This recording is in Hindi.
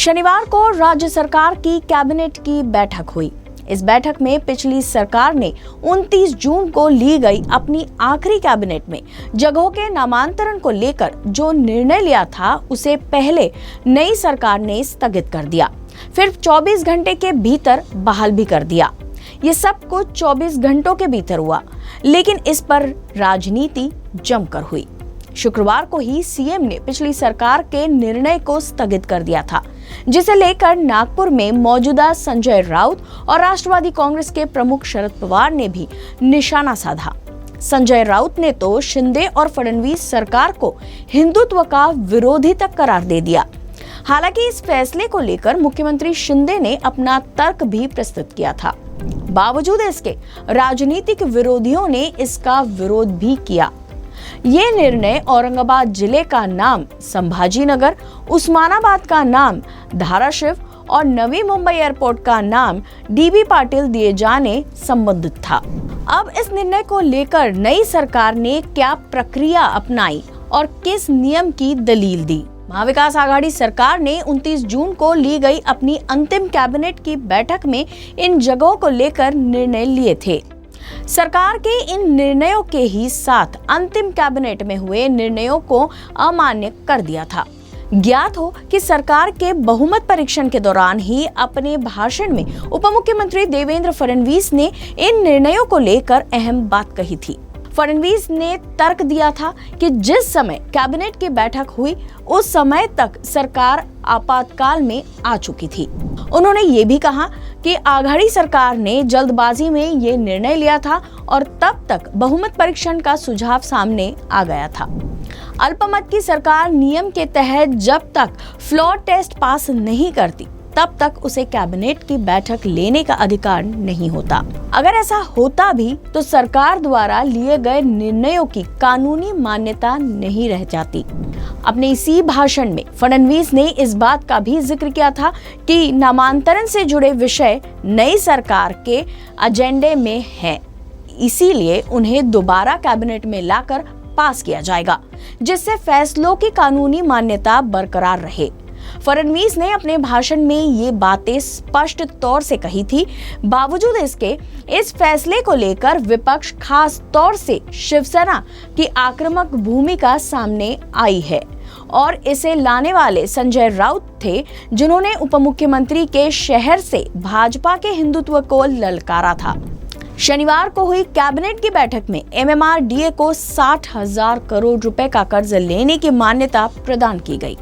शनिवार को राज्य सरकार की कैबिनेट की बैठक हुई। इस बैठक में पिछली सरकार ने 29 जून को ली गई अपनी आखिरी कैबिनेट में जगहों के नामांतरण को लेकर जो निर्णय लिया था उसे पहले नई सरकार ने स्थगित कर दिया, फिर 24 घंटे के भीतर बहाल भी कर दिया। ये सब कुछ 24 घंटों के भीतर हुआ, लेकिन इस पर राजनीति जमकर हुई। शुक्रवार को ही सीएम ने पिछली सरकार के निर्णय को स्थगित कर दिया था, जिसे लेकर नागपुर में मौजूदा संजय राउत और राष्ट्रवादी कांग्रेस के प्रमुख शरद पवार ने भी निशाना साधा। संजय राउत ने तो शिंदे और फडणवीस सरकार को हिंदुत्व का विरोधी तक करार दे दिया। हालांकि इस फैसले को लेकर मुख्यमंत्री शिंदे ने अपना तर्क भी प्रस्तुत किया था। बावजूद इसके राजनीतिक विरोधियों ने इसका विरोध भी किया। ये निर्णय औरंगाबाद जिले का नाम संभाजीनगर, उस्मानाबाद का नाम धाराशिव और नवी मुंबई एयरपोर्ट का नाम डीबी पाटिल दिए जाने संबंधित था। अब इस निर्णय को लेकर नई सरकार ने क्या प्रक्रिया अपनाई और किस नियम की दलील दी? महाविकास आघाड़ी सरकार ने 29 जून को ली गई अपनी अंतिम कैबिनेट की बैठक में इन जगहों को लेकर निर्णय लिए थे। सरकार के इन निर्णयों के ही साथ अंतिम कैबिनेट में हुए निर्णयों को अमान्य कर दिया था। ज्ञात हो कि सरकार के बहुमत परीक्षण के दौरान ही अपने भाषण में उपमुख्यमंत्री देवेंद्र फडणवीस ने इन निर्णयों को लेकर अहम बात कही थी। फडणवीस ने तर्क दिया था कि जिस समय कैबिनेट की बैठक हुई उस समय तक सरकार आपातकाल में आ चुकी थी। उन्होंने ये भी कहा कि आघाड़ी सरकार ने जल्दबाजी में ये निर्णय लिया था और तब तक बहुमत परीक्षण का सुझाव सामने आ गया था। अल्पमत की सरकार नियम के तहत जब तक फ्लोर टेस्ट पास नहीं करती तब तक उसे कैबिनेट की बैठक लेने का अधिकार नहीं होता। अगर ऐसा होता भी तो सरकार द्वारा लिए गए निर्णयों की कानूनी मान्यता नहीं रह जाती। अपने इसी भाषण में फडणवीस ने इस बात का भी जिक्र किया था कि नामांतरण से जुड़े विषय नई सरकार के एजेंडे में हैं, इसीलिए उन्हें दोबारा कैबिनेट में लाकर पास किया जाएगा, जिससे फैसलों की कानूनी मान्यता बरकरार रहे। फडणवीस ने अपने भाषण में ये बातें स्पष्ट तौर से कही थी। बावजूद इसके इस फैसले को लेकर विपक्ष, खास तौर से शिवसेना की आक्रामक भूमिका सामने आई है और इसे लाने वाले संजय राउत थे, जिन्होंने उपमुख्यमंत्री के शहर से भाजपा के हिंदुत्व को ललकारा था। शनिवार को हुई कैबिनेट की बैठक में MMRDA को 60,000 करोड़ रुपए का कर्ज लेने की मान्यता प्रदान की गई।